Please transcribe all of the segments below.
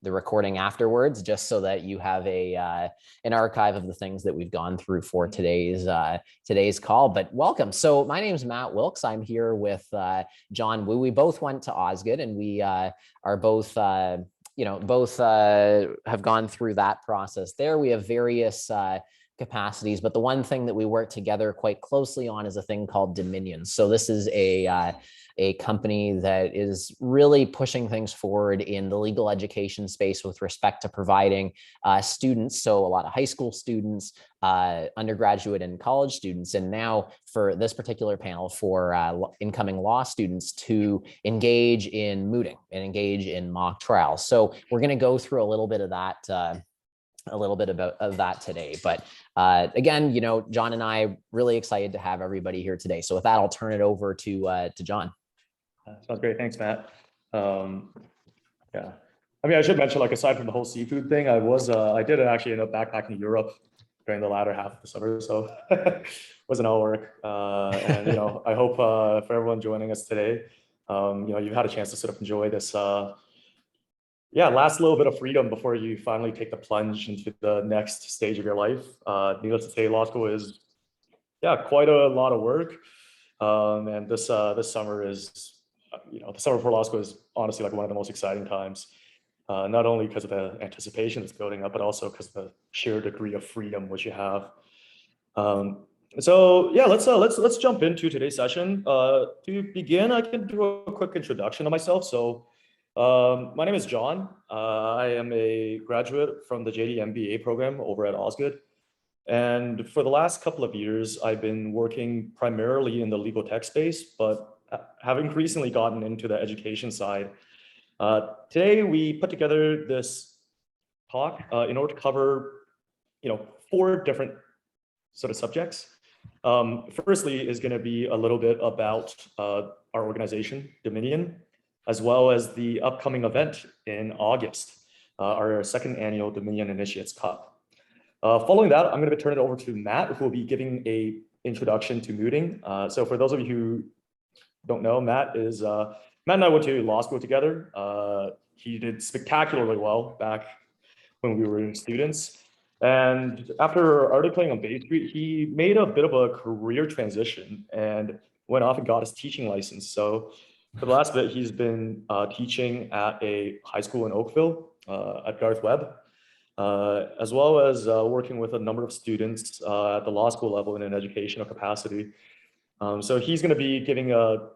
the recording afterwards, just so that you have an archive of the things that we've gone through for today's call. But welcome. So my name is Matt Wilkes. I'm here with John Wu. We both went to Osgoode, and we are both have gone through that process there. We have various capacities, but the one thing that we work together quite closely on is a thing called Dominion. So this is a company that is really pushing things forward in the legal education space with respect to providing students, so a lot of high school students, undergraduate and college students, and now for this particular panel for incoming law students to engage in mooting and engage in mock trials. So we're going to go through a little bit of that of that today. But again, John and I really excited to have everybody here today. So with that, I'll turn it over to John. Sounds great. Thanks, Matt. Yeah. I mean, I should mention, like, aside from the whole seafood thing, I did actually end up backpacking Europe during the latter half of the summer. So it wasn't all work. And, I hope for everyone joining us today, you've had a chance to sort of enjoy this, last little bit of freedom before you finally take the plunge into the next stage of your life. Needless to say, law school is, quite a lot of work. And this summer is, the summer before law school is honestly like one of the most exciting times, not only because of the anticipation that's building up, but also because of the sheer degree of freedom which you have. Let's jump into today's session. To begin, I can do a quick introduction of myself. So my name is John. I am a graduate from the JD MBA program over at Osgoode. And for the last couple of years, I've been working primarily in the legal tech space, but have increasingly gotten into the education side. Today, we put together this talk in order to cover, 4 different sort of subjects. Firstly is going to be a little bit about our organization, Dominion, as well as the upcoming event in August, our second annual Dominion Initiates Cup. Following that, I'm going to turn it over to Matt, who will be giving an introduction to mooting. So for those of you who don't know, Matt and I went to law school together. He did spectacularly well back when we were students. And after already playing on Bay Street, he made a bit of a career transition and went off and got his teaching license. So for the last bit, he's been teaching at a high school in Oakville at Garth Webb, as well as working with a number of students at the law school level in an educational capacity. So he's going to be giving a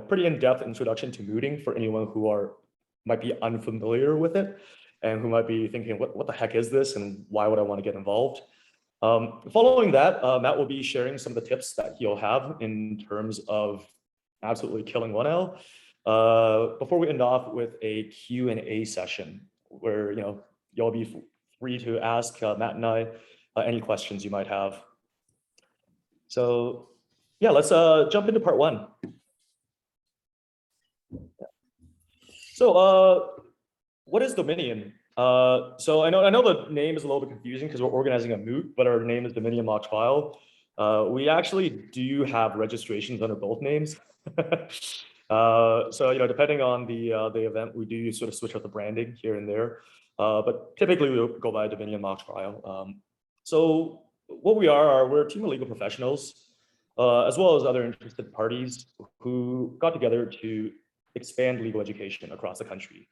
pretty in-depth introduction to mooting for anyone who might be unfamiliar with it and who might be thinking, what the heck is this and why would I want to get involved? Following that, Matt will be sharing some of the tips that he'll have in terms of absolutely killing 1L before we end off with a Q&A session where you'll be free to ask Matt and I any questions you might have. So let's jump into part 1. So what is Dominion? So I know the name is a little bit confusing because we're organizing a moot, but our name is Dominion Mock Trial. We actually do have registrations under both names. So depending on the event, we do sort of switch up the branding here and there. But typically we go by Dominion Mock Trial. So what we're a team of legal professionals, as well as other interested parties who got together to expand legal education across the country.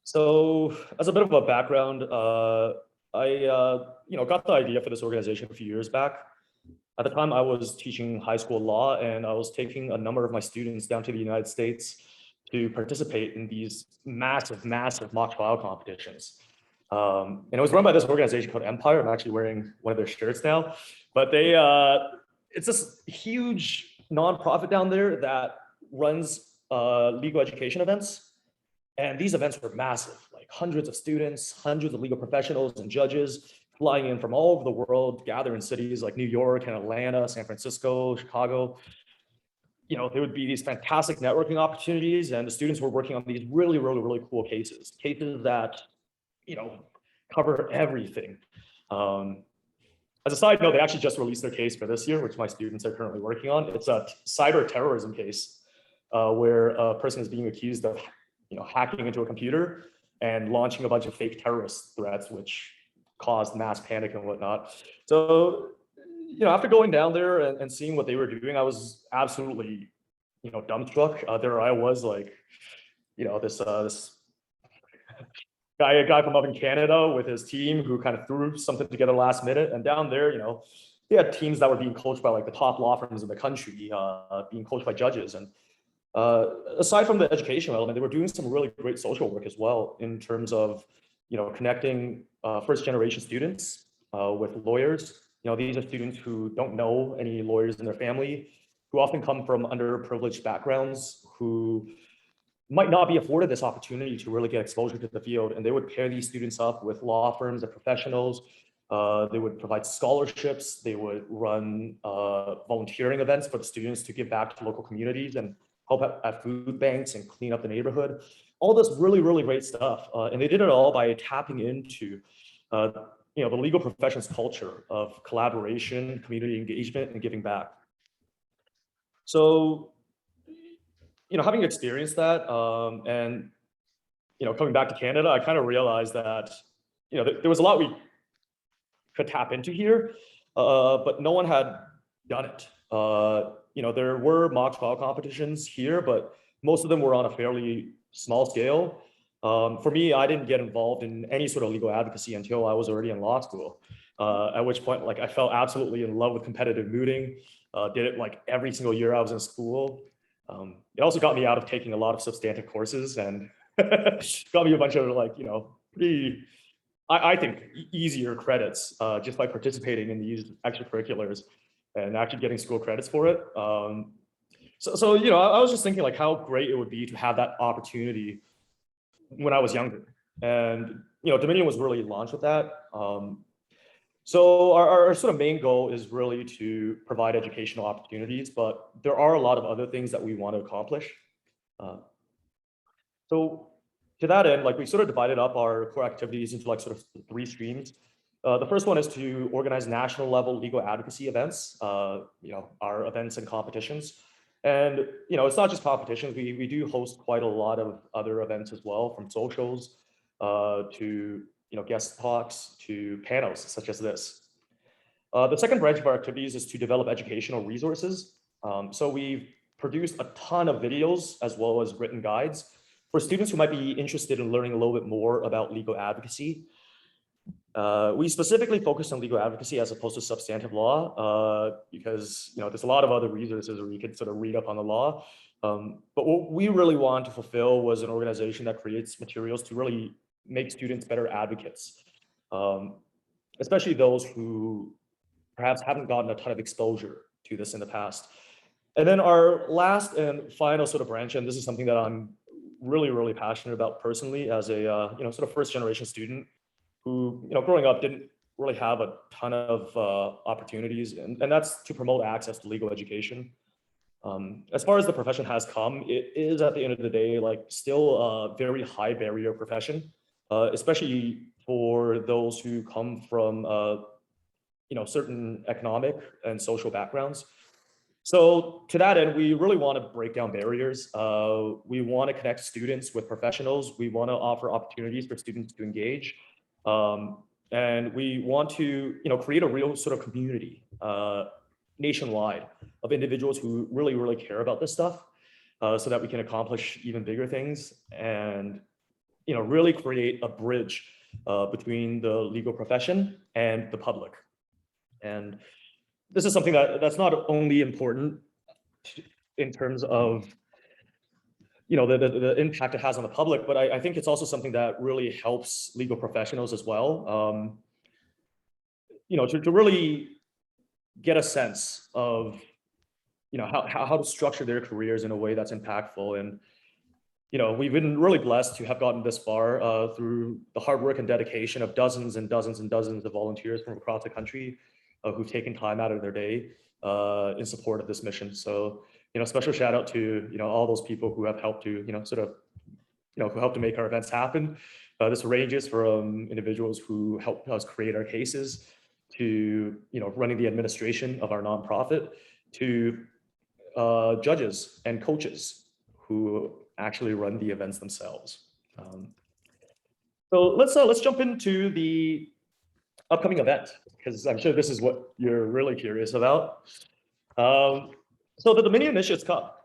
So as a bit of a background, I got the idea for this organization a few years back. At the time, I was teaching high school law, and I was taking a number of my students down to the United States to participate in these massive mock trial competitions. And it was run by this organization called Empire. I'm actually wearing one of their shirts now, but it's this huge nonprofit down there that runs legal education events. And these events were massive, like hundreds of students, hundreds of legal professionals and judges flying in from all over the world, gather in cities like New York and Atlanta, San Francisco, Chicago. There would be these fantastic networking opportunities, and the students were working on these really, really, really cool cases that, cover everything. As a side note, they actually just released their case for this year, which my students are currently working on. It's a cyber terrorism case where a person is being accused of hacking into a computer and launching a bunch of fake terrorist threats, which caused mass panic and whatnot. So, after going down there and seeing what they were doing, I was absolutely, dumbstruck. There I was, like, this a guy from up in Canada with his team who kind of threw something together last minute. And down there, they had teams that were being coached by like the top law firms in the country, being coached by judges. And aside from the educational element, they were doing some really great social work as well in terms of, connecting first generation students with lawyers. These are students who don't know any lawyers in their family, who often come from underprivileged backgrounds, who might not be afforded this opportunity to really get exposure to the field. And they would pair these students up with law firms and professionals. They would provide scholarships. They would run volunteering events for the students to give back to local communities and help at food banks and clean up the neighborhood. All this really, really great stuff. And they did it all by tapping into the legal profession's culture of collaboration, community engagement, and giving back. So, having experienced that, and coming back to Canada, I kind of realized that there was a lot we could tap into here, but no one had done it. There were mock trial competitions here, but most of them were on a fairly small scale. For me, I didn't get involved in any sort of legal advocacy until I was already in law school. At which point, like, I fell absolutely in love with competitive mooting. Did it like every single year I was in school. It also got me out of taking a lot of substantive courses and got me a bunch of pretty, I think, easier credits just by participating in these extracurriculars and actually getting school credits for it. So I was just thinking like how great it would be to have that opportunity when I was younger. And Dominion was really launched with that. So our sort of main goal is really to provide educational opportunities, but there are a lot of other things that we want to accomplish. So to that end, like, we sort of divided up our core activities into like sort of 3 streams. The first one is to organize national level legal advocacy events, our events and competitions. And it's not just competitions. We do host quite a lot of other events as well, from socials to guest talks to panels such as this. The second branch of our activities is to develop educational resources. So we've produced a ton of videos as well as written guides for students who might be interested in learning a little bit more about legal advocacy. We specifically focus on legal advocacy as opposed to substantive law because there's a lot of other resources where you could sort of read up on the law. But what we really want to fulfill was an organization that creates materials to really make students better advocates, especially those who perhaps haven't gotten a ton of exposure to this in the past. And then our last and final sort of branch, and this is something that I'm really, really passionate about personally as a sort of first generation student who growing up didn't really have a ton of opportunities, and that's to promote access to legal education. As far as the profession has come, it is at the end of the day like still a very high barrier profession, especially for those who come from certain economic and social backgrounds. So to that end, we really want to break down barriers. We want to connect students with professionals. We want to offer opportunities for students to engage. And we want to create a real sort of community nationwide of individuals who really, really care about this stuff so that we can accomplish even bigger things and really create a bridge between the legal profession and the public. And this is something that's not only important in terms of the impact it has on the public, but I think it's also something that really helps legal professionals as well. To really get a sense of how to structure their careers in a way that's impactful. And we've been really blessed to have gotten this far through the hard work and dedication of dozens and dozens and dozens of volunteers from across the country who've taken time out of their day in support of this mission. So, special shout out to, all those people who have helped to, who helped to make our events happen. This ranges from individuals who helped us create our cases to, running the administration of our nonprofit to judges and coaches who actually run the events themselves. So let's jump into the upcoming event, because I'm sure this is what you're really curious about. So the Dominion Initiates Cup,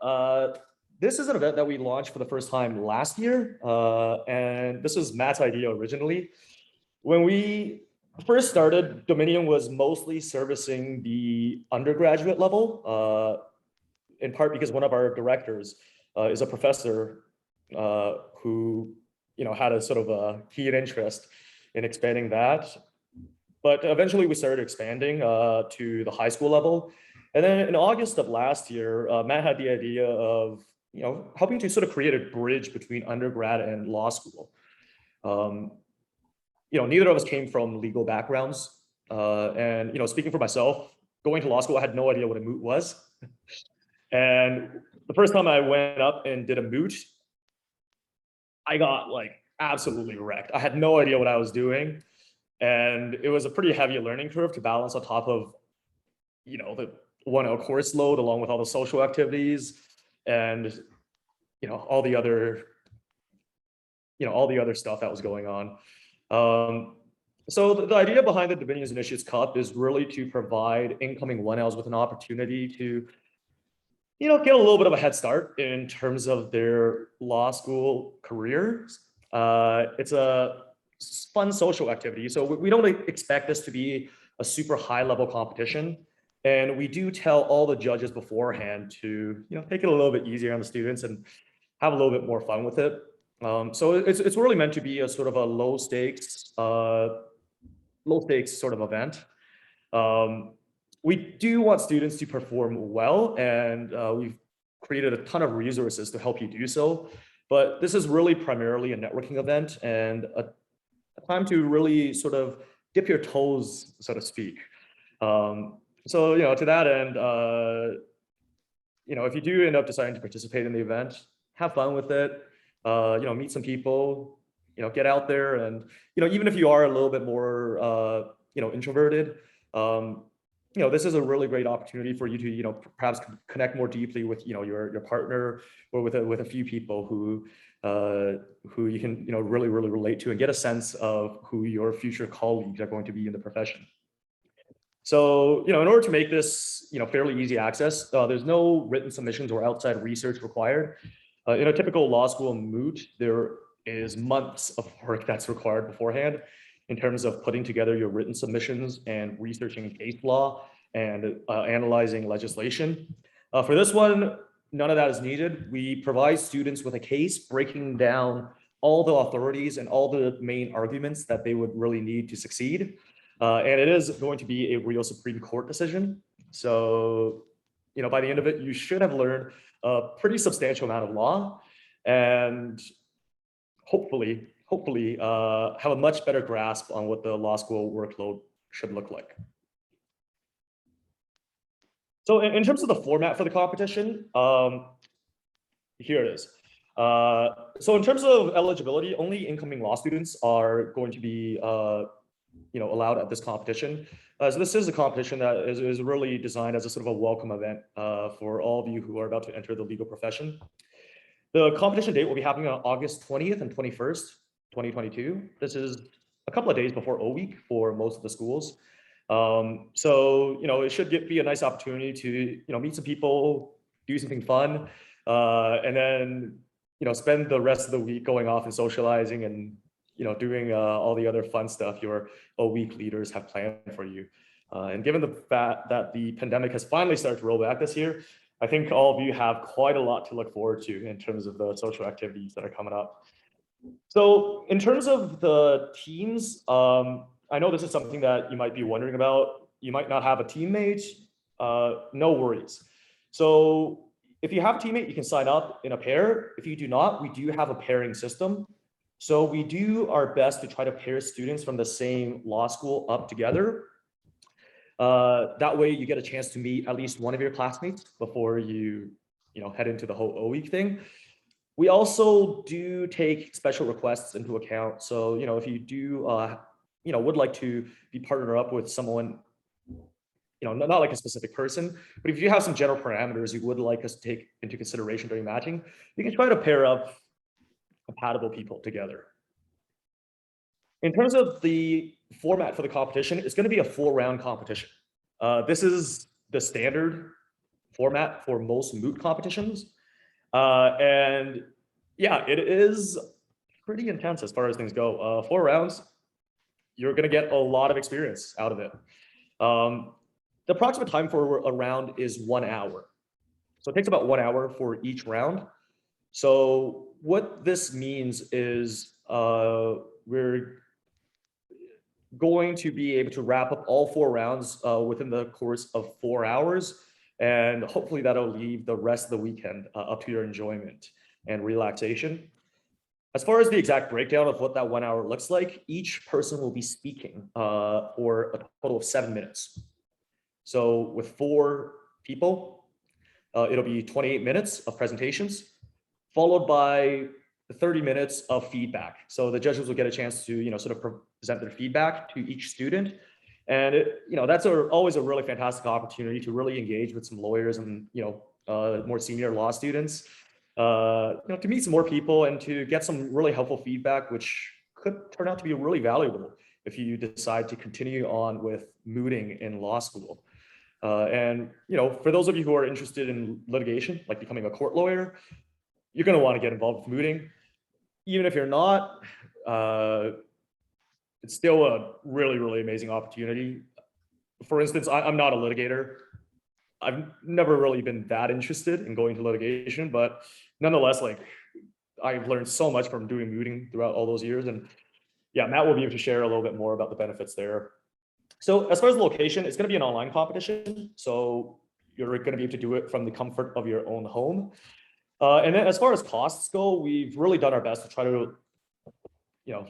this is an event that we launched for the first time last year, and this was Matt's idea originally. When we first started, Dominion was mostly servicing the undergraduate level, in part because one of our directors is a professor who had a sort of a keen interest in expanding that. But eventually we started expanding to the high school level. And then in August of last year, Matt had the idea of helping to sort of create a bridge between undergrad and law school. Neither of us came from legal backgrounds. And speaking for myself, going to law school, I had no idea what a moot was. And the first time I went up and did a moot, I got like absolutely wrecked. I had no idea what I was doing. And it was a pretty heavy learning curve to balance on top of, the 1L course load, along with all the social activities and, all the other stuff that was going on. So the idea behind the Dominion Initiates Cup is really to provide incoming 1Ls with an opportunity to, get a little bit of a head start in terms of their law school careers. It's a fun social activity. So we don't expect this to be a super high level competition. And we do tell all the judges beforehand to, take it a little bit easier on the students and have a little bit more fun with it. So it's really meant to be a sort of a low stakes sort of event. We do want students to perform well, and we've created a ton of resources to help you do so. But this is really primarily a networking event and a time to really sort of dip your toes, so to speak. So, to that end, if you do end up deciding to participate in the event, have fun with it, meet some people, get out there, and, even if you are a little bit more, introverted, this is a really great opportunity for you to, perhaps connect more deeply with, your partner, or with a few people who you can, really relate to, and get a sense of who your future colleagues are going to be in the profession. So, in order to make this, fairly easy access, there's no written submissions or outside research required. In a typical law school moot, there is months of work that's required beforehand in terms of putting together your written submissions and researching case law and analyzing legislation. For this one, none of that is needed. We provide students with a case breaking down all the authorities and all the main arguments that they would really need to succeed. And it is going to be a real Supreme Court decision. So, by the end of it, you should have learned a pretty substantial amount of law, and hopefully have a much better grasp on what the law school workload should look like. So in terms of the format for the competition, here it is. So in terms of eligibility, only incoming law students are going to be allowed at this competition. So this is a competition that is really designed as a sort of a welcome event for all of you who are about to enter the legal profession. The competition date will be happening on August 20th and 21st, 2022. This is a couple of days before O Week for most of the schools. So, it should be a nice opportunity to, meet some people, do something fun, and then, spend the rest of the week going off and socializing and, doing all the other fun stuff your O Week leaders have planned for you. And given the fact that the pandemic has finally started to roll back this year, I think all of you have quite a lot to look forward to in terms of the social activities that are coming up. So in terms of the teams, I know this is something that you might be wondering about. You might not have a teammate, no worries. So if you have a teammate, you can sign up in a pair. If you do not, we do have a pairing system. So we do our best to try to pair students from the same law school up together. That way you get a chance to meet at least one of your classmates before you head into the whole O Week thing. We also do take special requests into account. So, if you do, would like to be partnered up with someone not like a specific person, but if you have some general parameters you would like us to take into consideration during matching, you can try to pair up compatible people together. In terms of the format for the competition, it's going to be a 4-round competition. This is the standard format for most moot competitions. And yeah, it is pretty intense as far as things go. 4 rounds, you're going to get a lot of experience out of it. The approximate time for a round is 1 hour. So it takes about 1 hour for each round. So what this means is we're going to be able to wrap up all 4 rounds within the course of 4 hours. And hopefully that'll leave the rest of the weekend up to your enjoyment and relaxation. As far as the exact breakdown of what that 1 hour looks like, each person will be speaking for a total of 7 minutes. So with 4 people, it'll be 28 minutes of presentations, followed by 30 minutes of feedback. So the judges will get a chance to, sort of present their feedback to each student. And that's always a really fantastic opportunity to really engage with some lawyers and, more senior law students, to meet some more people and to get some really helpful feedback, which could turn out to be really valuable if you decide to continue on with mooting in law school. And for those of you who are interested in litigation, like becoming a court lawyer, you're going to want to get involved with mooting. Even if you're not, it's still a really, really amazing opportunity. For instance, I'm not a litigator. I've never really been that interested in going to litigation, but nonetheless, I've learned so much from doing mooting throughout all those years. And yeah, Matt will be able to share a little bit more about the benefits there. So as far as the location, it's going to be an online competition. So you're going to be able to do it from the comfort of your own home. And then as far as costs go, we've really done our best to try to,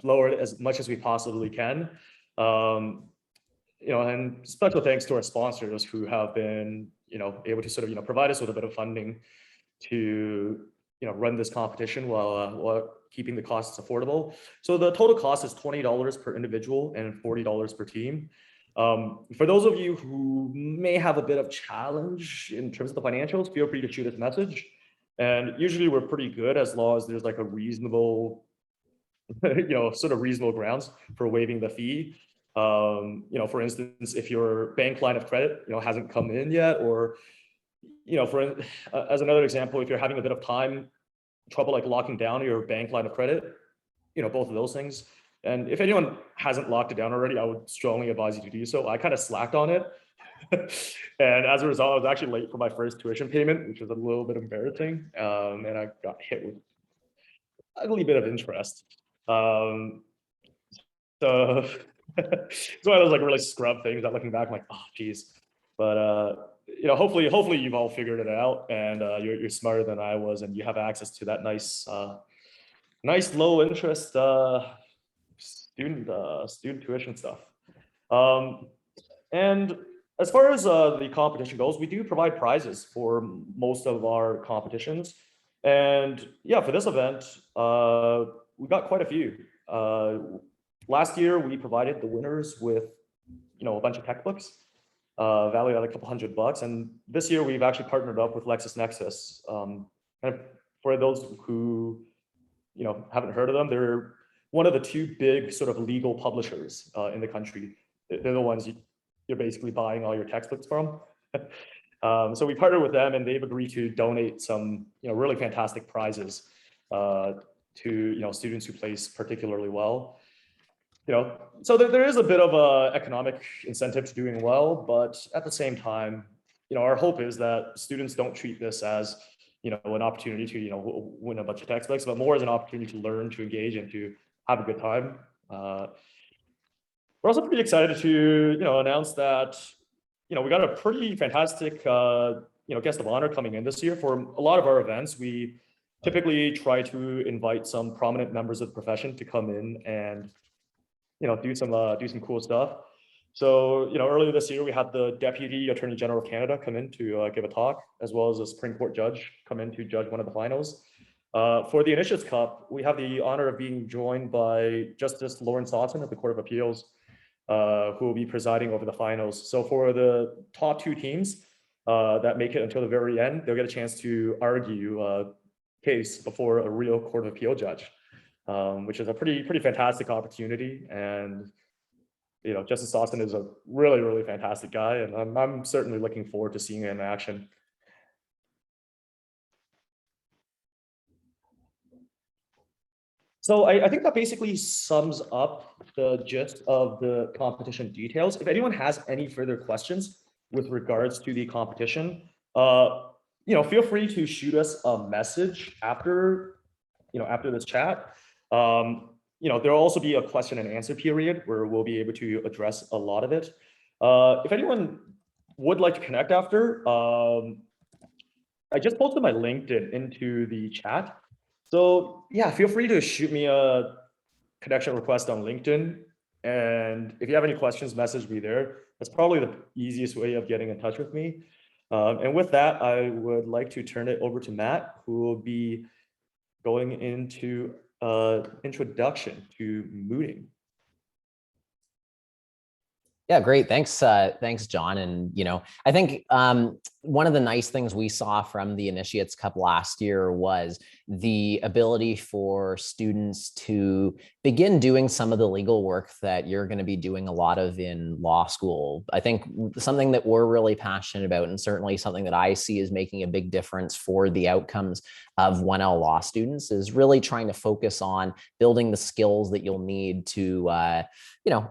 lower it as much as we possibly can. And special thanks to our sponsors who have been, able to sort of, provide us with a bit of funding to, run this competition while keeping the costs affordable. So the total cost is $20 per individual and $40 per team. For those of you who may have a bit of challenge in terms of the financials, feel free to shoot us a message. And usually we're pretty good as long as there's like a reasonable, sort of reasonable grounds for waiving the fee. For instance, if your bank line of credit, hasn't come in yet, or, as another example, if you're having a bit of trouble like locking down your bank line of credit, both of those things. And if anyone hasn't locked it down already, I would strongly advise you to do so. I kind of slacked on it. And as a result, I was actually late for my first tuition payment, which was a little bit embarrassing. And I got hit with a little bit of interest. So it's one of those like really scrub things that looking back, I'm like, oh, geez. But, hopefully you've all figured it out and you're smarter than I was and you have access to that nice low interest student tuition stuff. And as far as the competition goes, we do provide prizes for most of our competitions. And yeah, for this event, we got quite a few. Last year, we provided the winners with, a bunch of textbooks, valued at a couple $100. And this year, we've actually partnered up with LexisNexis. And for those who, haven't heard of them, they're one of the 2 big sort of legal publishers in the country. They're the ones you're basically buying all your textbooks from. So we partnered with them and they've agreed to donate some, really fantastic prizes to, students who place particularly well. So there is a bit of a economic incentive to doing well, but at the same time, our hope is that students don't treat this as, an opportunity to, win a bunch of textbooks, but more as an opportunity to learn, to engage, and to have a good time. We're also pretty excited to, announce that, we got a pretty fantastic, guest of honor coming in this year. For a lot of our events, we typically try to invite some prominent members of the profession to come in and, do some cool stuff. So, earlier this year, we had the Deputy Attorney General of Canada come in to give a talk, as well as a Supreme Court judge come in to judge one of the finals. For the Initiates Cup, we have the honor of being joined by Justice Lawrence Dodson of the Court of Appeals. who will be presiding over the finals. So for the top two teams that make it until the very end, they'll get a chance to argue a case before a real court of appeal judge, which is a pretty fantastic opportunity. And Justice Dawson is a really fantastic guy, and I'm certainly looking forward to seeing him in action. So I think that basically sums up the gist of the competition details. If anyone has any further questions with regards to the competition, feel free to shoot us a message after this chat. There'll also be a question and answer period where we'll be able to address a lot of it. If anyone would like to connect after, I just posted my LinkedIn into the chat. So yeah, feel free to shoot me a connection request on LinkedIn. And if you have any questions, message me there. That's probably the easiest way of getting in touch with me. And with that, I would like to turn it over to Matt, who will be going into introduction to mooting. Yeah, great. Thanks, John. And I think one of the nice things we saw from the Initiates Cup last year was the ability for students to begin doing some of the legal work that you're going to be doing a lot of in law school. I think something that we're really passionate about, and certainly something that I see is making a big difference for the outcomes of 1L law students, is really trying to focus on building the skills that you'll need to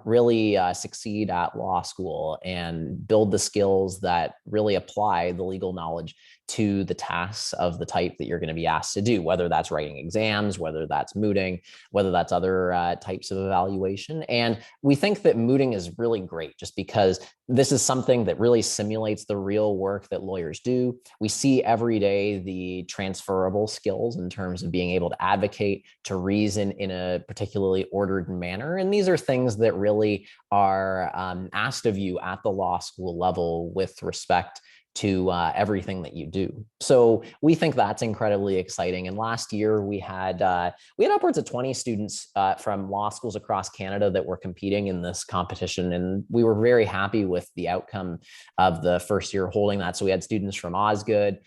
really succeed at law school and build the skills that really apply the legal knowledge to the tasks of the type that you're going to be asked to do, whether that's writing exams, whether that's mooting, whether that's other types of evaluation. And we think that mooting is really great just because this is something that really simulates the real work that lawyers do. We see every day the transferable skills in terms of being able to advocate, to reason in a particularly ordered manner. And these are things that really are asked of you at the law school level with respect to everything that you do. So we think that's incredibly exciting. And last year we had upwards of 20 students from law schools across Canada that were competing in this competition. And we were very happy with the outcome of the first year holding that. So we had students from Osgoode,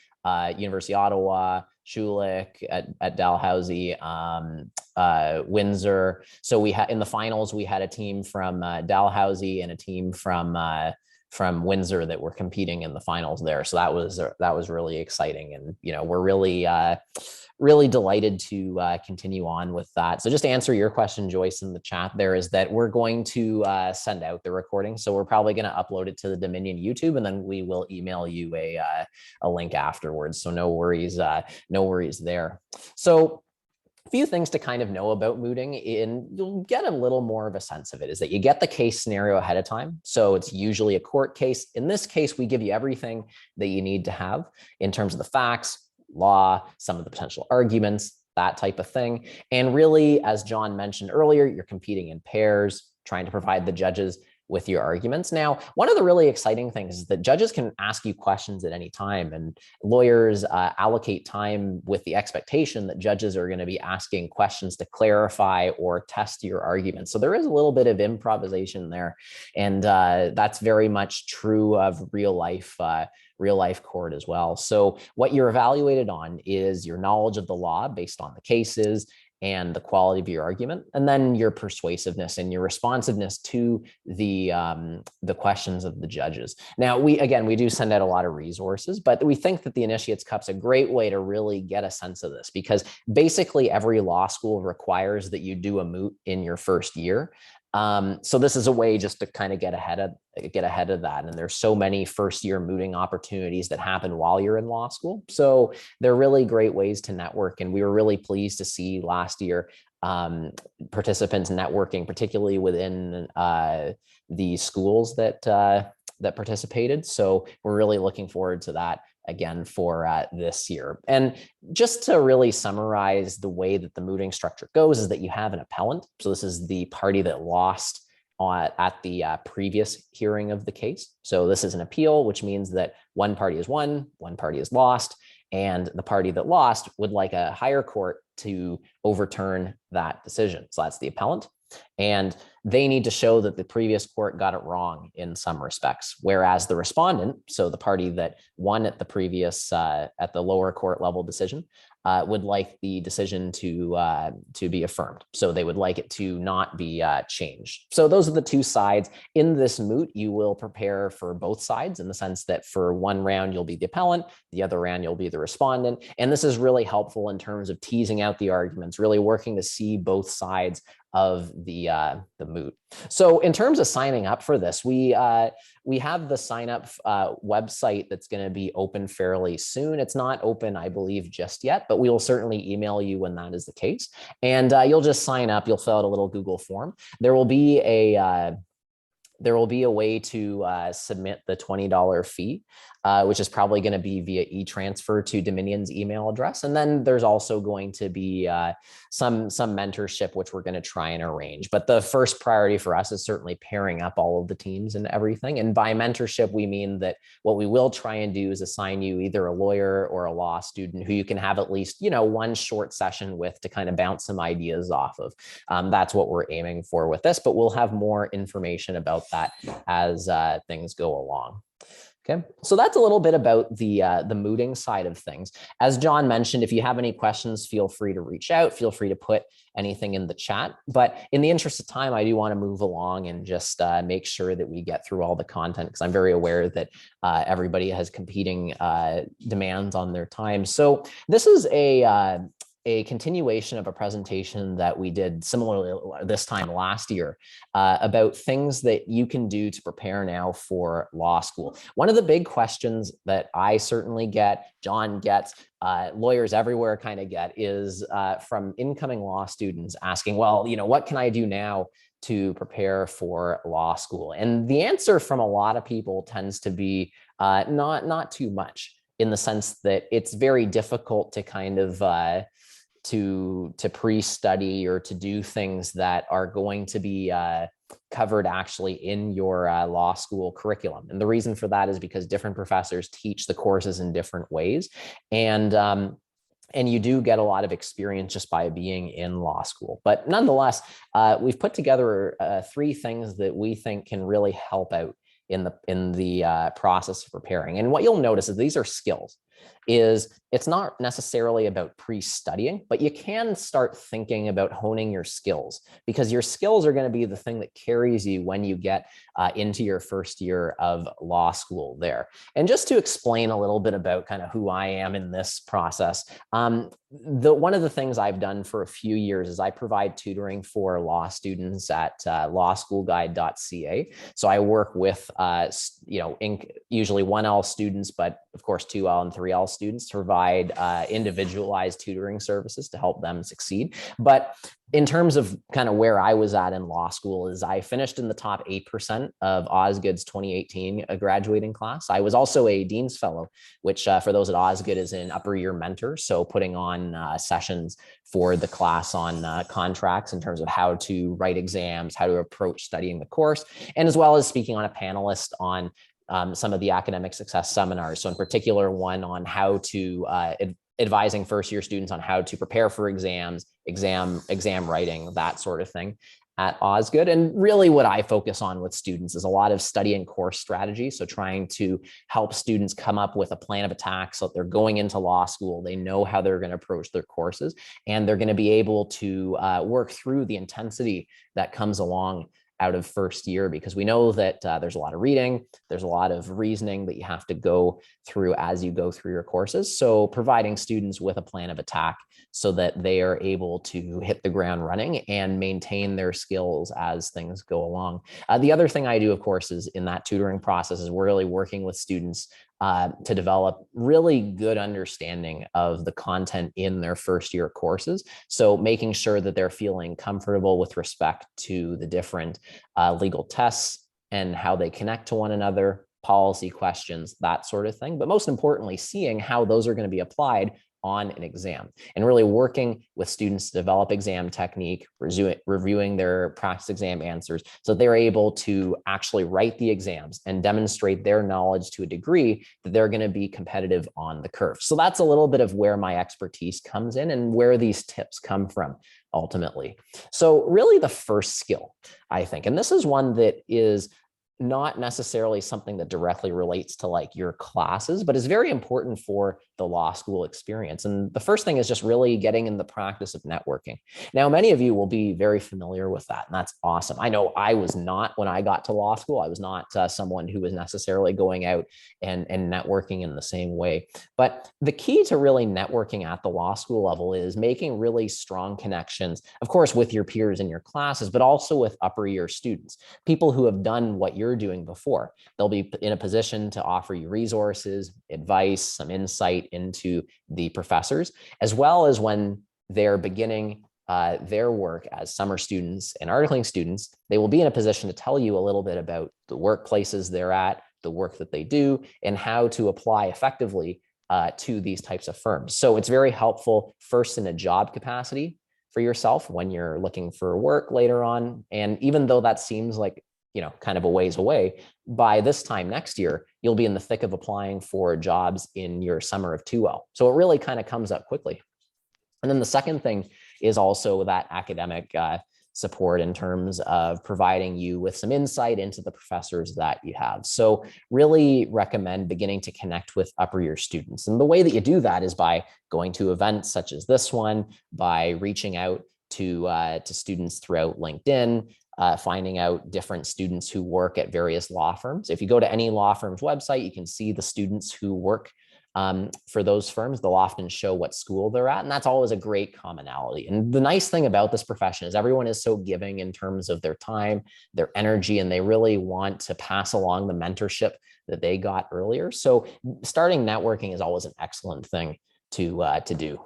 University of Ottawa, Schulich at Dalhousie, Windsor. So we had in the finals, we had a team from Dalhousie and a team from Windsor that were competing in the finals there. So that was really exciting. And, we're really delighted to continue on with that. So just to answer your question, Joyce, in the chat there, is that we're going to send out the recording. So we're probably going to upload it to the Dominion YouTube, and then we will email you a link afterwards. So no worries there. So a few things to kind of know about mooting, and you'll get a little more of a sense of it, is that you get the case scenario ahead of time. So it's usually a court case. In this case, we give you everything that you need to have in terms of the facts, law, some of the potential arguments, that type of thing. And really, as John mentioned earlier, you're competing in pairs, trying to provide the judges with your arguments. Now, one of the really exciting things is that judges can ask you questions at any time, and lawyers allocate time with the expectation that judges are going to be asking questions to clarify or test your arguments. So there is a little bit of improvisation there, and that's very much true of real life court as well. So what you're evaluated on is your knowledge of the law based on the cases and the quality of your argument, and then your persuasiveness and your responsiveness to the questions of the judges. Now, we do send out a lot of resources, but we think that the Initiates Cup's a great way to really get a sense of this, because basically every law school requires that you do a moot in your first year. So this is a way just to kind of get ahead of that. And there's so many first year mooting opportunities that happen while you're in law school. So they're really great ways to network. And we were really pleased to see last year participants networking, particularly within the schools that participated. So we're really looking forward to that again for this year. And just to really summarize the way that the mooting structure goes is that you have an appellant. So this is the party that lost at the previous hearing of the case. So this is an appeal, which means that one party is won, one party is lost, and the party that lost would like a higher court to overturn that decision. So that's the appellant. And they need to show that the previous court got it wrong in some respects, whereas the respondent, so the party that won at the previous, at the lower court level decision, would like the decision to be affirmed. So they would like it to not be changed. So those are the two sides. In this moot, you will prepare for both sides in the sense that for one round, you'll be the appellant, the other round, you'll be the respondent. And this is really helpful in terms of teasing out the arguments, really working to see both sides of the moot. So in terms of signing up for this, we have the sign up website that's going to be open fairly soon. It's not open, I believe, just yet, but we will certainly email you when that is the case. And you'll just sign up. You'll fill out a little Google form. There will be a way to submit the $20 fee, which is probably going to be via e-transfer to Dominion's email address. And then there's also going to be some mentorship, which we're going to try and arrange. But the first priority for us is certainly pairing up all of the teams and everything. And by mentorship, we mean that what we will try and do is assign you either a lawyer or a law student who you can have at least, one short session with to kind of bounce some ideas off of. That's what we're aiming for with this, but we'll have more information about that as things go along. Okay, so that's a little bit about the mooting side of things. As John mentioned, if you have any questions, feel free to reach out. Feel free to put anything in the chat. But in the interest of time, I do want to move along and just make sure that we get through all the content, because I'm very aware that everybody has competing demands on their time. So this is a continuation of a presentation that we did similarly this time last year about things that you can do to prepare now for law school. One of the big questions that I certainly get, John gets, lawyers everywhere kind of get, is from incoming law students asking, well, what can I do now to prepare for law school? And the answer from a lot of people tends to be not too much, in the sense that it's very difficult to kind of to pre-study or to do things that are going to be covered actually in your law school curriculum. And the reason for that is because different professors teach the courses in different ways. And you do get a lot of experience just by being in law school. But nonetheless, we've put together 3 things that we think can really help out in the process of preparing. And what you'll notice is these are skills. It's not necessarily about pre-studying, but you can start thinking about honing your skills, because your skills are going to be the thing that carries you when you get into your first year of law school there. And just to explain a little bit about kind of who I am in this process, one of the things I've done for a few years is I provide tutoring for law students at lawschoolguide.ca. So I work with usually 1L students, but of course 2L and 3L students, to provide individualized tutoring services to help them succeed. But in terms of kind of where I was at in law school, is I finished in the top 8% of Osgood's 2018 graduating class. I was also a Dean's Fellow, which for those at Osgood is an upper year mentor. So putting on sessions for the class on contracts in terms of how to write exams, how to approach studying the course, and as well as speaking on a panelist on some of the academic success seminars. So in particular, one on how to advising first year students on how to prepare for exams, exam writing, that sort of thing at Osgood. And really what I focus on with students is a lot of study and course strategy. So trying to help students come up with a plan of attack so that they're going into law school, they know how they're going to approach their courses, and they're going to be able to work through the intensity that comes along out of first year, because we know that there's a lot of reading, there's a lot of reasoning that you have to go through as you go through your courses. So providing students with a plan of attack so that they are able to hit the ground running and maintain their skills as things go along. The other thing I do, of course, is in that tutoring process is we're really working with students to develop really good understanding of the content in their first year courses. So making sure that they're feeling comfortable with respect to the different legal tests and how they connect to one another, policy questions, that sort of thing. But most importantly, seeing how those are going to be applied on an exam, and really working with students to develop exam technique, reviewing their practice exam answers so they're able to actually write the exams and demonstrate their knowledge to a degree that they're going to be competitive on the curve. So that's a little bit of where my expertise comes in and where these tips come from. ultimately. So really the first skill, I think, and this is one that is not necessarily something that directly relates to like your classes, but is very important for the law school experience. And the first thing is just really getting in the practice of networking. Now, many of you will be very familiar with that, and that's awesome. I know I was not when I got to law school. I was not someone who was necessarily going out and networking in the same way. But the key to really networking at the law school level is making really strong connections, of course, with your peers in your classes, but also with upper year students, people who have done what you're doing before. They'll be in a position to offer you resources, advice, some insight into the professors, as well as when they're beginning their work as summer students and articling students, they will be in a position to tell you a little bit about the workplaces they're at, the work that they do, and how to apply effectively to these types of firms. So it's very helpful first in a job capacity for yourself when you're looking for work later on. And even though that seems like, you know, kind of a ways away, by this time next year, you'll be in the thick of applying for jobs in your summer of 2L. So it really kind of comes up quickly. And then the second thing is also that academic support in terms of providing you with some insight into the professors that you have. So really recommend beginning to connect with upper year students. And the way that you do that is by going to events such as this one, by reaching out to students throughout LinkedIn, finding out different students who work at various law firms. If you go to any law firm's website, you can see the students who work for those firms. They'll often show what school they're at, and that's always a great commonality. And the nice thing about this profession is everyone is so giving in terms of their time, their energy, and they really want to pass along the mentorship that they got earlier. So starting networking is always an excellent thing to do.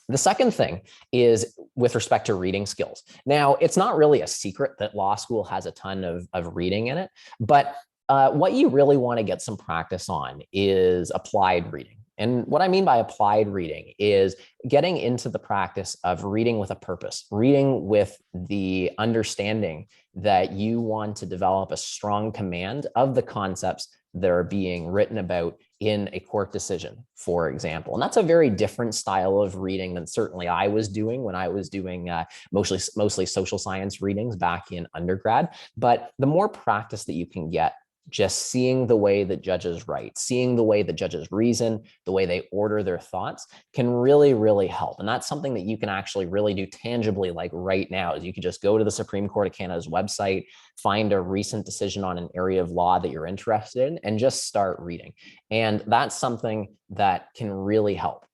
The second thing is with respect to reading skills. Now, it's not really a secret that law school has a ton of reading in it, but what you really want to get some practice on is applied reading. And what I mean by applied reading is getting into the practice of reading with a purpose, reading with the understanding that you want to develop a strong command of the concepts that are being written about in a court decision, for example. And that's a very different style of reading than certainly I was doing when I was doing mostly social science readings back in undergrad. But the more practice that you can get just seeing the way that judges write, seeing the way that judges reason, the way they order their thoughts can really, really help. And that's something that you can actually really do tangibly, like right now, is you can just go to the Supreme Court of Canada's website, find a recent decision on an area of law that you're interested in, and just start reading. And that's something that can really help.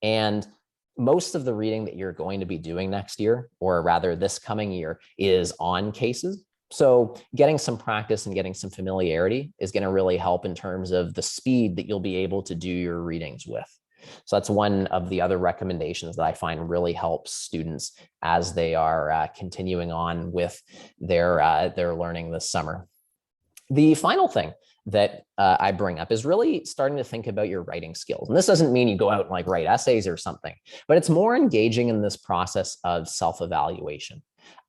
And most of the reading that you're going to be doing next year, or rather this coming year, is on cases. So getting some practice and getting some familiarity is going to really help in terms of the speed that you'll be able to do your readings with. So that's one of the other recommendations that I find really helps students as they are continuing on with their learning this summer. The final thing that I bring up is really starting to think about your writing skills. And this doesn't mean you go out and like write essays or something, but it's more engaging in this process of self-evaluation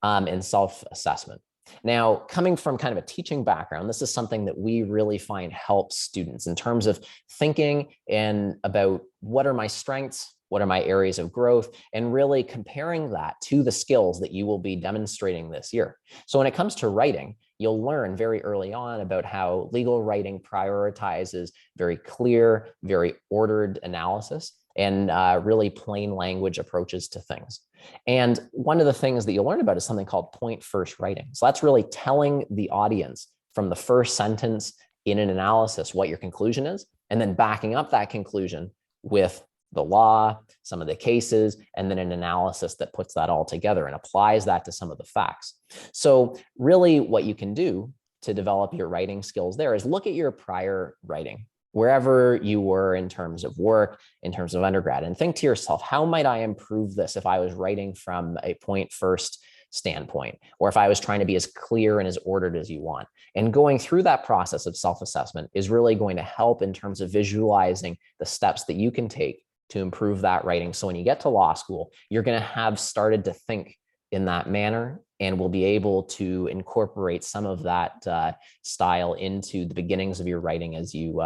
and self-assessment. Now, coming from kind of a teaching background, this is something that we really find helps students in terms of thinking and about what are my strengths, what are my areas of growth, and really comparing that to the skills that you will be demonstrating this year. So when it comes to writing, you'll learn very early on about how legal writing prioritizes very clear, very ordered analysis and really plain language approaches to things. And one of the things that you'll learn about is something called point first writing. So that's really telling the audience from the first sentence in an analysis what your conclusion is, and then backing up that conclusion with the law, some of the cases, and then an analysis that puts that all together and applies that to some of the facts. So really what you can do to develop your writing skills there is look at your prior writing, wherever you were in terms of work, in terms of undergrad, and think to yourself, how might I improve this if I was writing from a point first standpoint, or if I was trying to be as clear and as ordered as you want? And going through that process of self-assessment is really going to help in terms of visualizing the steps that you can take to improve that writing. So when you get to law school, you're going to have started to think in that manner and we'll be able to incorporate some of that style into the beginnings of your writing as you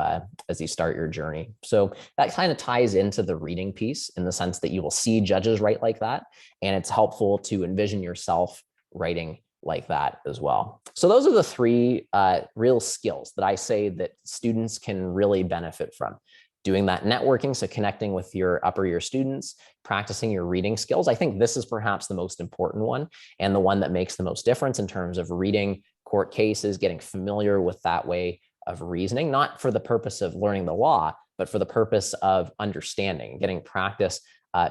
start your journey. So that kind of ties into the reading piece in the sense that you will see judges write like that, and it's helpful to envision yourself writing like that as well. So those are the three real skills that I say that students can really benefit from. Doing that networking, so connecting with your upper year students, practicing your reading skills. I think this is perhaps the most important one and the one that makes the most difference in terms of reading court cases, getting familiar with that way of reasoning, not for the purpose of learning the law, but for the purpose of understanding, getting practice,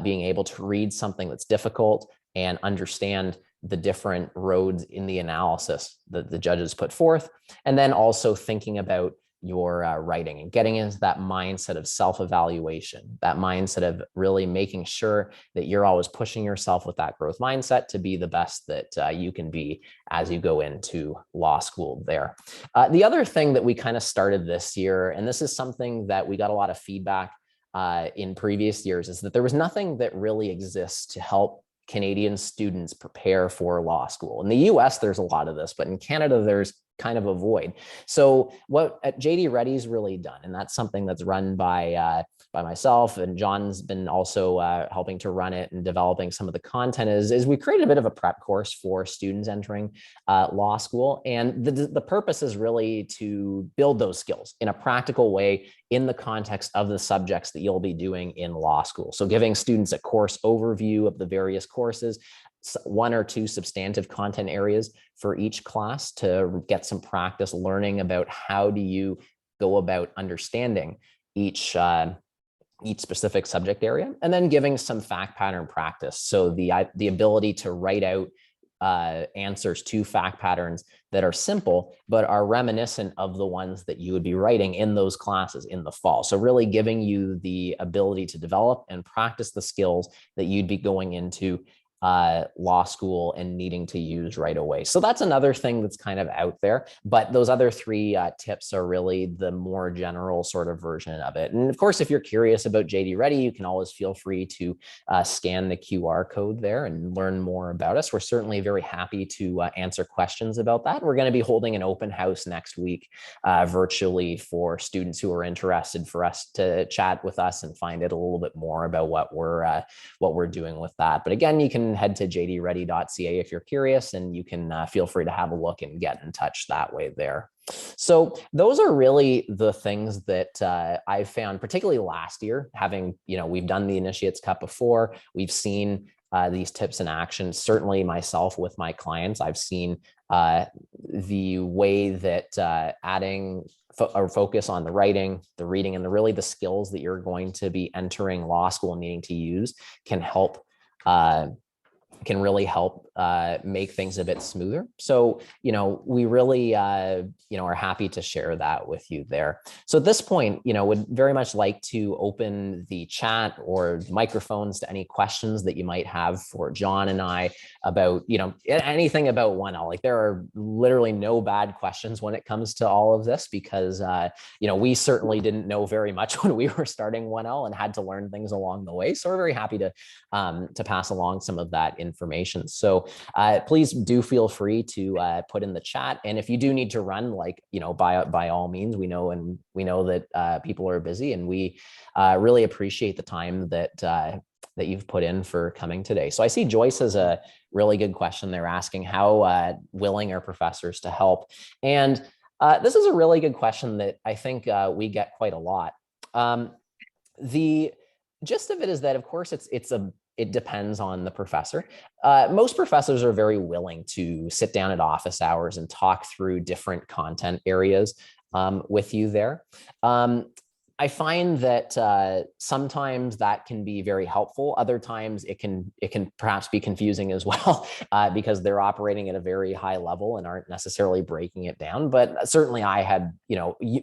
being able to read something that's difficult and understand the different roads in the analysis that the judges put forth. And then also thinking about your writing and getting into that mindset of self-evaluation, that mindset of really making sure that you're always pushing yourself with that growth mindset to be the best that you can be as you go into law school there. The other thing that we kind of started this year, and this is something that we got a lot of feedback in previous years, is that there was nothing that really exists to help Canadian students prepare for law school. In the US, there's a lot of this, but in Canada, there's kind of a void. So what JD Reddy's really done, and that's something that's run by myself, and John's been also helping to run it and developing some of the content, is we created a bit of a prep course for students entering law school. And the purpose is really to build those skills in a practical way in the context of the subjects that you'll be doing in law school. So giving students a course overview of the various courses, one or two substantive content areas for each class to get some practice learning about how do you go about understanding each specific subject area, and then giving some fact pattern practice. So the ability to write out answers to fact patterns that are simple, but are reminiscent of the ones that you would be writing in those classes in the fall. So really giving you the ability to develop and practice the skills that you'd be going into law school and needing to use right away. So that's another thing that's kind of out there, but those other three tips are really the more general sort of version of it. And of course, if you're curious about JD Reddy, you can always feel free to scan the QR code there and learn more about us. We're certainly very happy to answer questions about that. We're going to be holding an open house next week virtually for students who are interested, for us to chat with us and find out a little bit more about what we're doing with that. But again, you can head to jdreddy.ca if you're curious, and you can feel free to have a look and get in touch that way there. So those are really the things that I've found, particularly last year, having, we've done the Initiates Cup before, we've seen these tips in action. Certainly myself with my clients, I've seen the way that adding or focus on the writing, the reading, and really the skills that you're going to be entering law school and needing to use can really help make things a bit smoother. So, we really, are happy to share that with you there. So at this point, would very much like to open the chat or microphones to any questions that you might have for John and I about, anything about 1L. Like, there are literally no bad questions when it comes to all of this, because, we certainly didn't know very much when we were starting 1L and had to learn things along the way. So we're very happy to pass along some of that information. So please do feel free to put in the chat. And if you do need to run, by all means, we know that people are busy, and we really appreciate the time that you've put in for coming today. So I see Joyce has a really good question. They're asking how willing are professors to help? And this is a really good question that I think we get quite a lot. The gist of it is that, of course, it depends on the professor. Most professors are very willing to sit down at office hours and talk through different content areas with you there. I find that sometimes that can be very helpful. Other times it can perhaps be confusing as well, because they're operating at a very high level and aren't necessarily breaking it down. But certainly I had,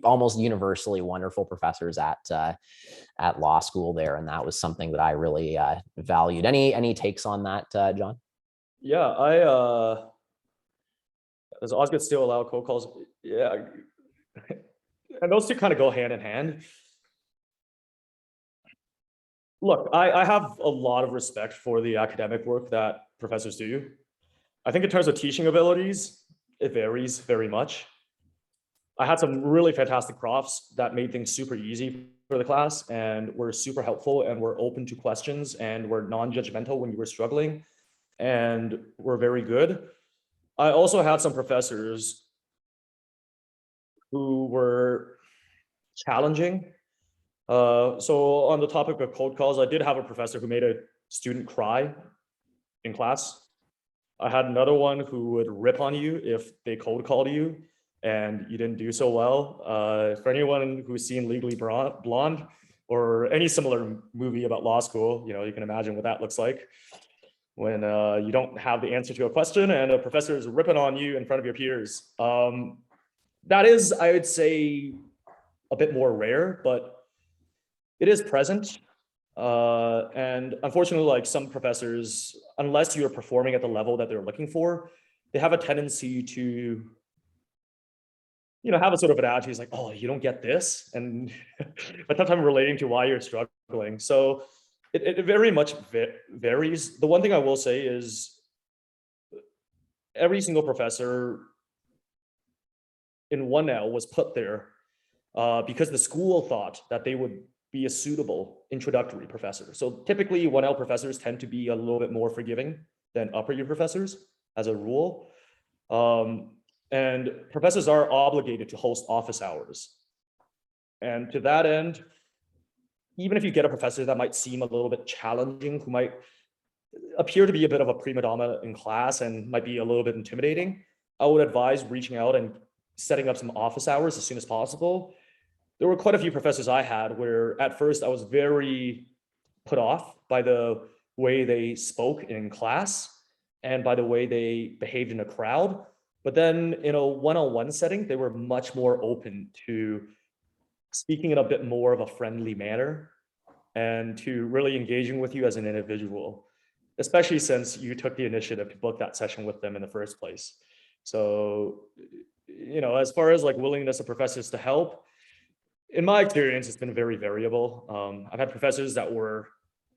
almost universally wonderful professors at law school there, and that was something that I really valued. Any takes on that, John? Yeah, does Osgood still allow cold calls? Yeah, and those two kind of go hand in hand. Look, I have a lot of respect for the academic work that professors do. I think in terms of teaching abilities, it varies very much. I had some really fantastic profs that made things super easy for the class and were super helpful and were open to questions and were non-judgmental when you were struggling and were very good. I also had some professors who were challenging. So on the topic of code calls, I did have a professor who made a student cry in class. I had another one who would rip on you if they cold called you and you didn't do so well. For anyone who's seen Legally Blonde or any similar movie about law school, you can imagine what that looks like when you don't have the answer to a question and a professor is ripping on you in front of your peers. That is, I would say, a bit more rare, but it is present. And unfortunately, like some professors, unless you're performing at the level that they're looking for, they have a tendency to, have a sort of an attitude like, oh, you don't get this. And but sometimes relating to why you're struggling. So it very much varies. The one thing I will say is every single professor in 1L was put there because the school thought that they would be a suitable introductory professor. So typically 1L professors tend to be a little bit more forgiving than upper year professors as a rule. And professors are obligated to host office hours. And to that end, even if you get a professor that might seem a little bit challenging, who might appear to be a bit of a prima donna in class and might be a little bit intimidating, I would advise reaching out and setting up some office hours as soon as possible. There were quite a few professors I had where at first I was very put off by the way they spoke in class and by the way they behaved in a crowd. But then in a one-on-one setting, they were much more open to speaking in a bit more of a friendly manner and to really engaging with you as an individual, especially since you took the initiative to book that session with them in the first place. So, as far as like willingness of professors to help, in my experience, it's been very variable. I've had professors that were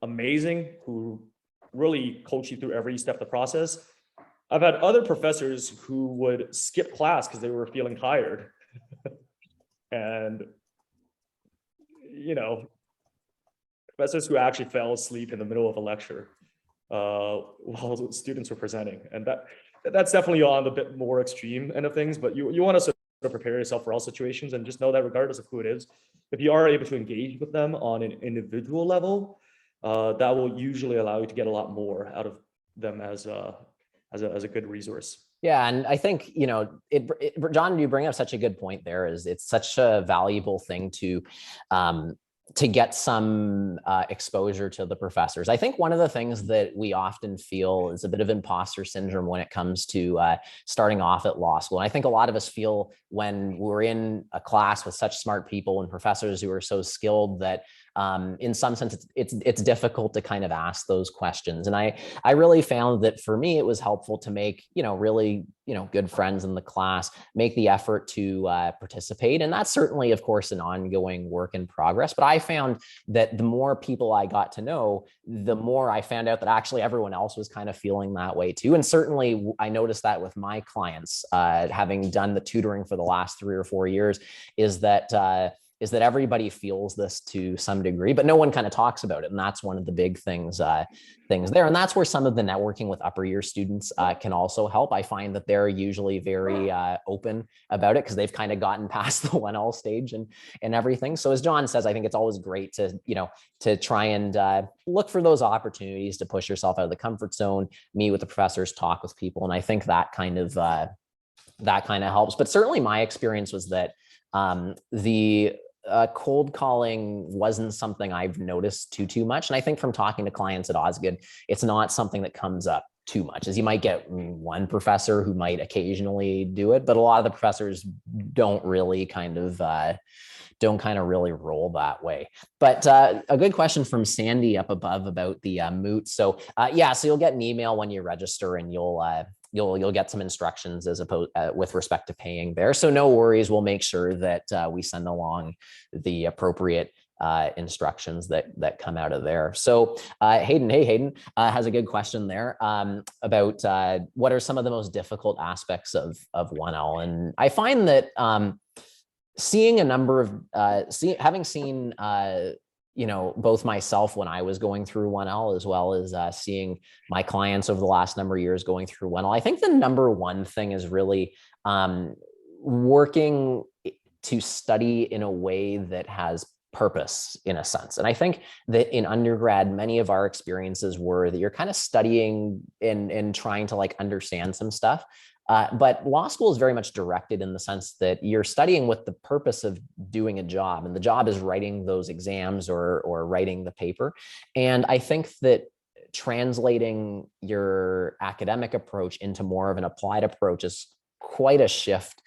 amazing who really coach you through every step of the process. I've had other professors who would skip class because they were feeling tired. And, professors who actually fell asleep in the middle of a lecture while students were presenting. And that's definitely on the bit more extreme end of things, but you want to sort of prepare yourself for all situations and just know that regardless of who it is, if you are able to engage with them on an individual level, that will usually allow you to get a lot more out of them as a good resource. Yeah, and I think, John, you bring up such a good point there. Is it's such a valuable thing to get some exposure to the professors. I think one of the things that we often feel is a bit of imposter syndrome when it comes to starting off at law school. And I think a lot of us feel when we're in a class with such smart people and professors who are so skilled that in some sense, it's difficult to kind of ask those questions. And I really found that for me, it was helpful to make, really, good friends in the class, make the effort to participate. And that's certainly, of course, an ongoing work in progress. But I found that the more people I got to know, the more I found out that actually everyone else was kind of feeling that way too. And certainly I noticed that with my clients, having done the tutoring for the last 3 or 4 years, is that everybody feels this to some degree, but no one kind of talks about it. And that's one of the big things there. And that's where some of the networking with upper year students can also help. I find that they're usually very open about it because they've kind of gotten past the 1L stage and everything. So as John says, I think it's always great to try and look for those opportunities to push yourself out of the comfort zone, meet with the professors, talk with people. And I think that kind of helps. But certainly my experience was that the cold calling wasn't something I've noticed too much. And I think from talking to clients at Osgoode, it's not something that comes up too much. As you might get one professor who might occasionally do it, but a lot of the professors don't really really roll that way. But a good question from Sandy up above about the moot. So so you'll get an email when you register, and you'll get some instructions as opposed with respect to paying there. So no worries. We'll make sure that we send along the appropriate instructions that come out of there. So Hayden has a good question there about what are some of the most difficult aspects of 1L. And I find that seeing a number of having seen both myself when I was going through 1L, as well as seeing my clients over the last number of years going through 1L, I think the number one thing is really working to study in a way that has purpose, in a sense. And I think that in undergrad, many of our experiences were that you're kind of studying and trying to like understand some stuff. But law school is very much directed in the sense that you're studying with the purpose of doing a job, and the job is writing those exams or writing the paper. And I think that translating your academic approach into more of an applied approach is quite a shift,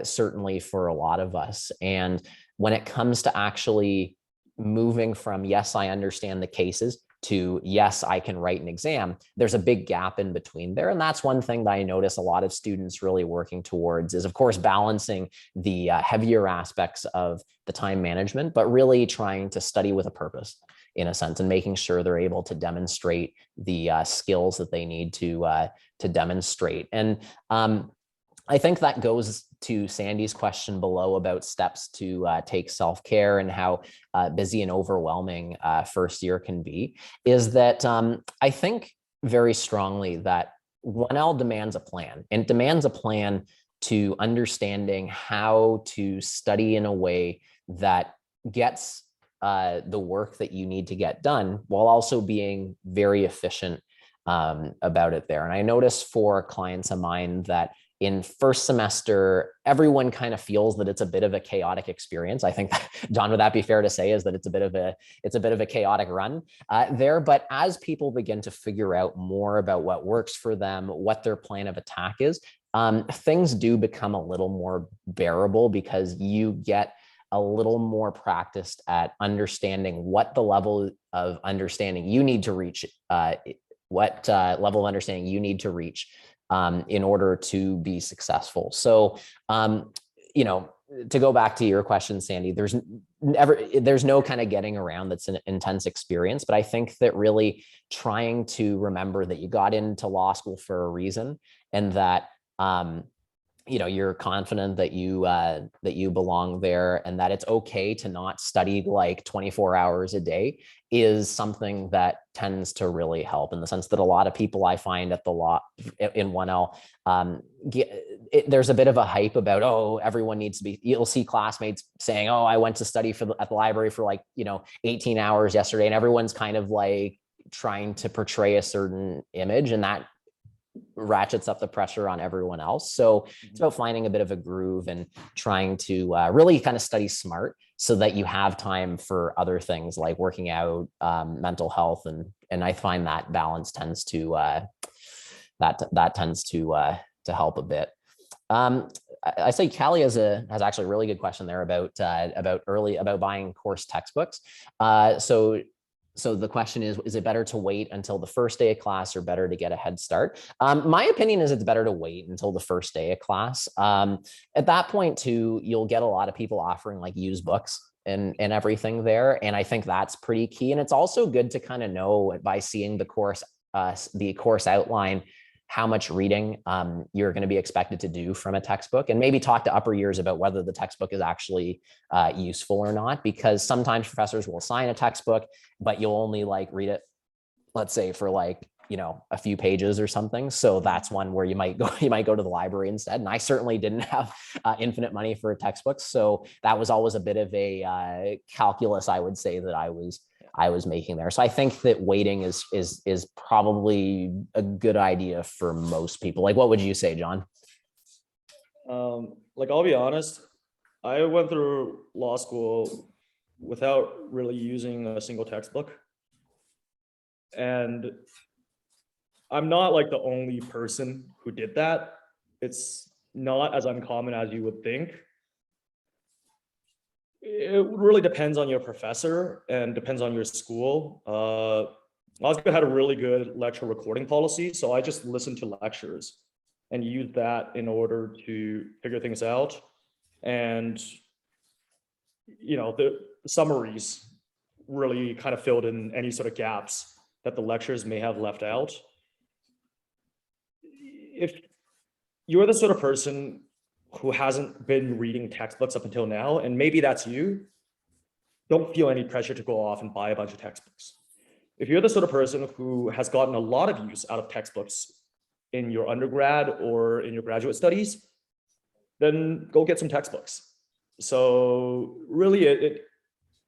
certainly for a lot of us. And when it comes to actually moving from, yes, I understand the cases, to, yes, I can write an exam, there's a big gap in between there. And that's one thing that I notice a lot of students really working towards is, of course, balancing the heavier aspects of the time management, but really trying to study with a purpose, in a sense, and making sure they're able to demonstrate the skills that they need to demonstrate. And I think that goes to Sandy's question below about steps to take self-care and how busy and overwhelming first year can be, is that I think very strongly that 1L demands a plan, and it demands a plan to understanding how to study in a way that gets the work that you need to get done while also being very efficient about it there. And I notice for clients of mine that in first semester, everyone kind of feels that it's a bit of a chaotic experience. I think, John, would that be fair to say, is that it's a bit of a chaotic run there. But as people begin to figure out more about what works for them, what their plan of attack is, things do become a little more bearable, because you get a little more practiced at understanding what the level of understanding you need to reach, in order to be successful. So, to go back to your question, Sandy, there's no kind of getting around that's an intense experience. But I think that really trying to remember that you got into law school for a reason, and that you're confident that you belong there, and that it's okay to not study like 24 hours a day, is something that tends to really help, in the sense that a lot of people I find at the law in 1L, there's a bit of a hype about, oh, everyone needs to be, you'll see classmates saying, oh, I went to study at the library for 18 hours yesterday, and everyone's kind of like trying to portray a certain image, and that ratchets up the pressure on everyone else. So it's about finding a bit of a groove and trying to really kind of study smart, so that you have time for other things like working out, mental health, and I find that balance tends to help a bit. I say Callie has actually a really good question there about buying course textbooks. So the question is it better to wait until the first day of class, or better to get a head start? My opinion is it's better to wait until the first day of class. At that point too, you'll get a lot of people offering like used books and everything there. And I think that's pretty key. And it's also good to kind of know by seeing the course outline, how much reading you're going to be expected to do from a textbook, and maybe talk to upper years about whether the textbook is actually useful or not, because sometimes professors will assign a textbook, but you'll only read it, let's say, for a few pages or something. So that's one where you might go to the library instead. And I certainly didn't have infinite money for a textbook. So that was always a bit of a calculus, I would say, that I was making there. So I think that waiting is probably a good idea for most people. What would you say, John? I'll be honest, I went through law school without really using a single textbook. And I'm not the only person who did that. It's not as uncommon as you would think. It really depends on your professor and depends on your school. Osgood had a really good lecture recording policy, so I just listened to lectures and used that in order to figure things out. And the summaries really kind of filled in any sort of gaps that the lectures may have left out. If you're the sort of person who hasn't been reading textbooks up until now, and maybe that's you, don't feel any pressure to go off and buy a bunch of textbooks. If you're the sort of person who has gotten a lot of use out of textbooks in your undergrad or in your graduate studies, then go get some textbooks. So really,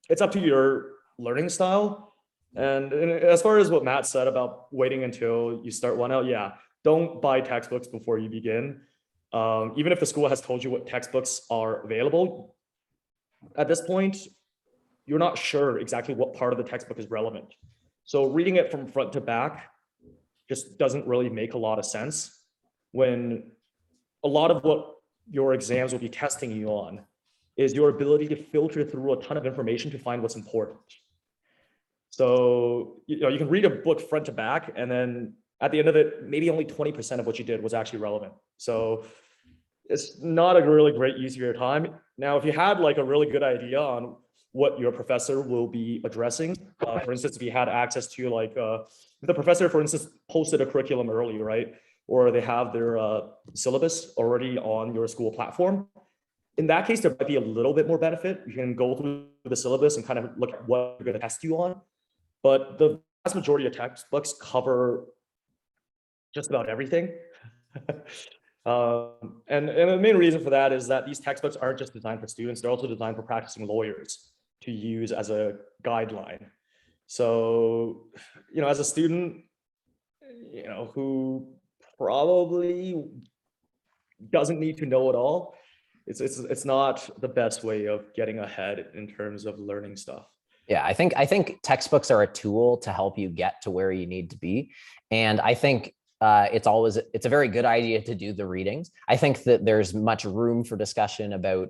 it's up to your learning style. And as far as what Matt said about waiting until you start one out, yeah, don't buy textbooks before you begin. Even if the school has told you what textbooks are available, at this point, you're not sure exactly what part of the textbook is relevant. So reading it from front to back just doesn't really make a lot of sense when a lot of what your exams will be testing you on is your ability to filter through a ton of information to find what's important. So, you can read a book front to back, and then at the end of it, maybe only 20% of what you did was actually relevant. So it's not a really great use of your time. Now, if you had like a really good idea on what your professor will be addressing, for instance, if you had access to like, the professor, for instance, posted a curriculum early, right? Or they have their syllabus already on your school platform. In that case, there might be a little bit more benefit. You can go through the syllabus and kind of look at what they're going to test you on. But the vast majority of textbooks cover just about everything. And the main reason for that is that these textbooks aren't just designed for students, they're also designed for practicing lawyers to use as a guideline. So, as a student, who probably doesn't need to know it all, it's not the best way of getting ahead in terms of learning stuff. Yeah, I think textbooks are a tool to help you get to where you need to be. And I think it's a very good idea to do the readings. I think that there's much room for discussion about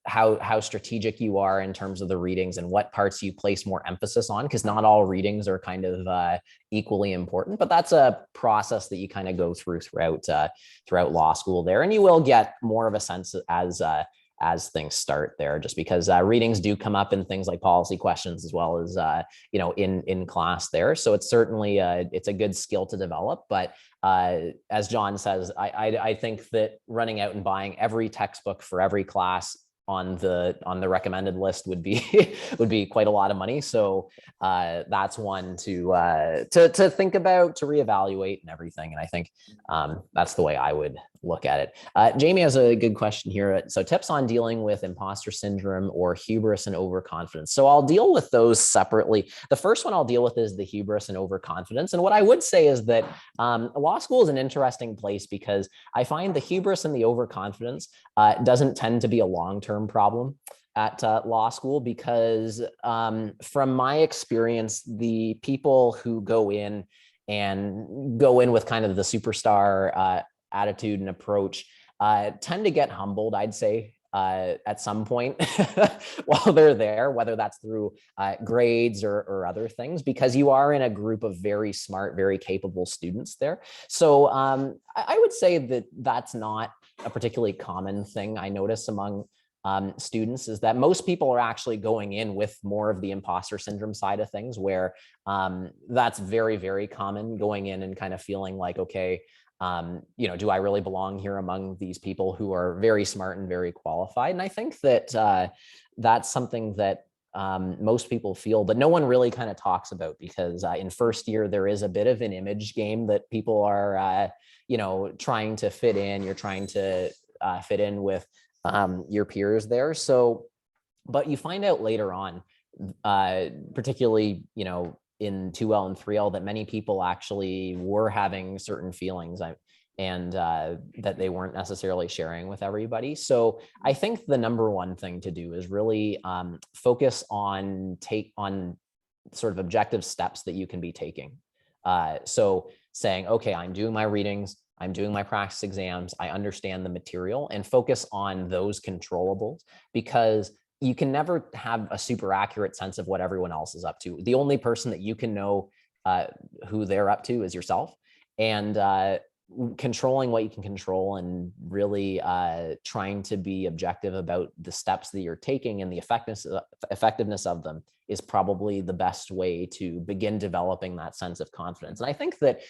how strategic you are in terms of the readings and what parts you place more emphasis on, because not all readings are kind of equally important, but that's a process that you kind of go throughout law school there, and you will get more of a sense as things start there, just because readings do come up in things like policy questions as well as in class there. So it's certainly it's a good skill to develop. But as John says, I think that running out and buying every textbook for every class on the recommended list would be quite a lot of money. So that's one to think about, to reevaluate and everything. And I think that's the way I would look at it. Jamie has a good question here. So tips on dealing with imposter syndrome or hubris and overconfidence. So I'll deal with those separately. The first one I'll deal with is the hubris and overconfidence. And what I would say is that law school is an interesting place because I find the hubris and the overconfidence doesn't tend to be a long-term problem at law school, because from my experience, the people who go in with kind of the superstar attitude and approach tend to get humbled, I'd say, at some point while they're there, whether that's through grades or other things, because you are in a group of very smart, very capable students there. So I would say that that's not a particularly common thing I notice among students, is that most people are actually going in with more of the imposter syndrome side of things, where that's very, very common, going in and kind of feeling like, okay, do I really belong here among these people who are very smart and very qualified? And I think that that's something that most people feel, but no one really kind of talks about, because in first year, there is a bit of an image game that people are, trying to fit in. You're trying to fit in with your peers there. So, but you find out later on, particularly, in 2L and 3L, that many people actually were having certain feelings and that they weren't necessarily sharing with everybody. So I think the number one thing to do is really focus on sort of objective steps that you can be taking. So saying, okay, I'm doing my readings, I'm doing my practice exams, I understand the material, and focus on those controllables, because you can never have a super accurate sense of what everyone else is up to. The only person that you can know who they're up to is yourself. And controlling what you can control and really trying to be objective about the steps that you're taking and the effectiveness of them is probably the best way to begin developing that sense of confidence. And I think that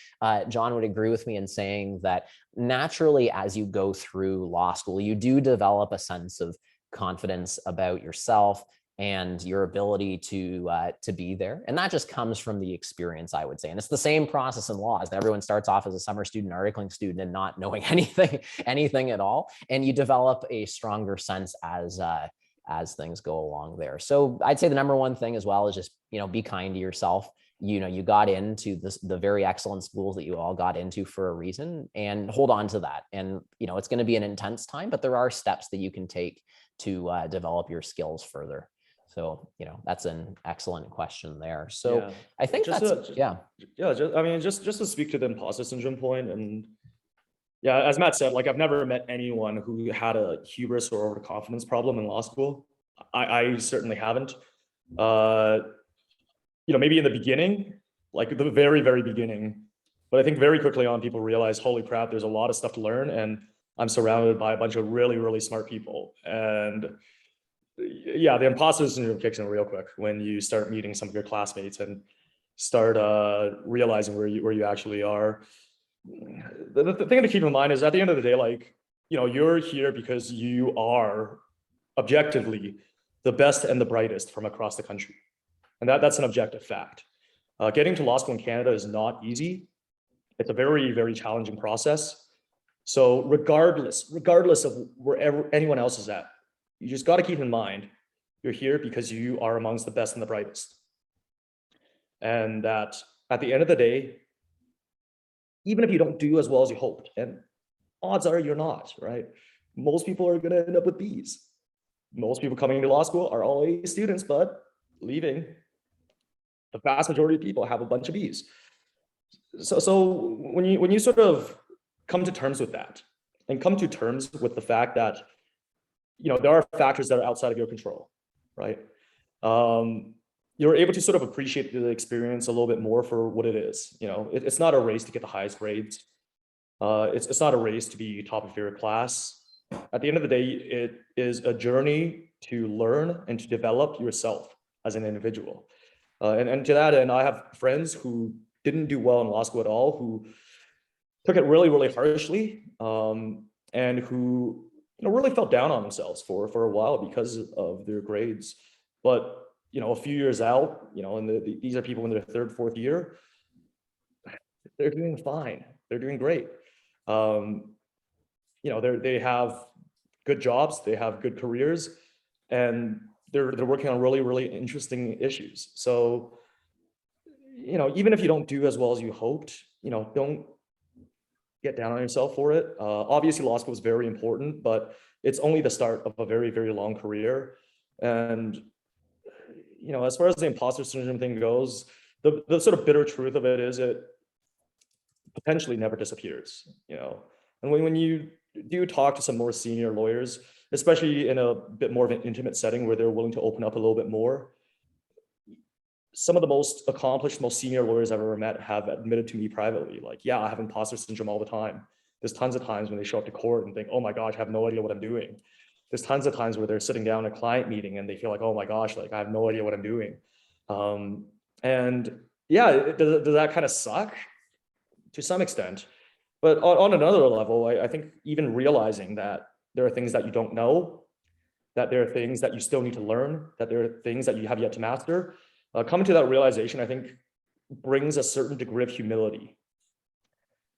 John would agree with me in saying that naturally, as you go through law school, you do develop a sense of confidence about yourself and your ability to be there. And that just comes from the experience, I would say. And it's the same process in law, as everyone starts off as a summer student, articling student, and not knowing anything at all. And you develop a stronger sense as things go along there. So I'd say the number one thing as well is just, be kind to yourself. You got into the very excellent schools that you all got into for a reason, and hold on to that. And, it's going to be an intense time, but there are steps that you can take to develop your skills further. So, that's an excellent question there. So Yeah. I think Just that's, to, yeah. yeah, just to speak to the imposter syndrome point, and yeah, as Matt said, like I've never met anyone who had a hubris or overconfidence problem in law school. I certainly haven't. Maybe in the beginning, like the very, very beginning, but I think very quickly on people realize, holy crap, there's a lot of stuff to learn, and I'm surrounded by a bunch of really, really smart people. And yeah, the imposter syndrome kicks in real quick when you start meeting some of your classmates and start realizing where you actually are. The thing to keep in mind is at the end of the day, like, you're here because you are objectively the best and the brightest from across the country. And that's an objective fact. Getting to law school in Canada is not easy. It's a very, very challenging process. So regardless of wherever anyone else is at, you just got to keep in mind, you're here because you are amongst the best and the brightest. And that at the end of the day, even if you don't do as well as you hoped, and odds are you're not, right? Most people are going to end up with Bs. Most people coming to law school are all A students, but leaving, the vast majority of people have a bunch of Bs. So when you sort of come to terms with that, and come to terms with the fact that there are factors that are outside of your control, right? You're able to sort of appreciate the experience a little bit more for what it is. It's not a race to get the highest grades. It's not a race to be top of your class. At the end of the day, it is a journey to learn and to develop yourself as an individual. And to that end, I have friends who didn't do well in law school at all, who took it really, really harshly, and who really felt down on themselves for a while because of their grades. But a few years out, and these are people in their third, fourth year, they're doing fine. They're doing great. They have good jobs, they have good careers, and they're working on really, really interesting issues. So, even if you don't do as well as you hoped, don't get down on yourself for it. Obviously, law school is very important, but it's only the start of a very, very long career. And as far as the imposter syndrome thing goes, the sort of bitter truth of it is it potentially never disappears. And when you do talk to some more senior lawyers, especially in a bit more of an intimate setting where they're willing to open up a little bit more, some of the most accomplished, most senior lawyers I've ever met have admitted to me privately, like, yeah, I have imposter syndrome all the time. There's tons of times when they show up to court and think, oh my gosh, I have no idea what I'm doing. There's tons of times where they're sitting down in a client meeting and they feel like, oh my gosh, like I have no idea what I'm doing. And yeah, does that kind of suck? To some extent. But on another level, I think even realizing that there are things that you don't know, that there are things that you still need to learn, that there are things that you have yet to master, coming to that realization, I think, brings a certain degree of humility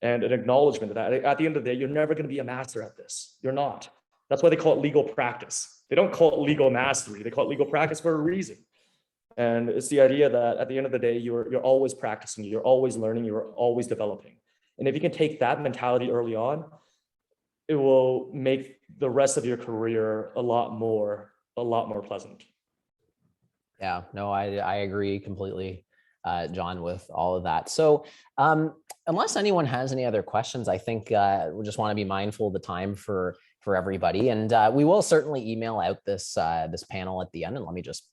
and an acknowledgement that at the end of the day, you're never going to be a master at this. You're not. That's why they call it legal practice. They don't call it legal mastery. They call it legal practice for a reason. And it's the idea that at the end of the day, you're always practicing, you're always learning, you're always developing. And if you can take that mentality early on, it will make the rest of your career a lot more pleasant. Yeah, no, I agree completely, John, with all of that. So unless anyone has any other questions, I think we just want to be mindful of the time for everybody. And we will certainly email out this panel at the end. And let me just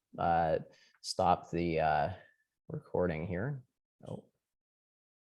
stop the recording here. Oh.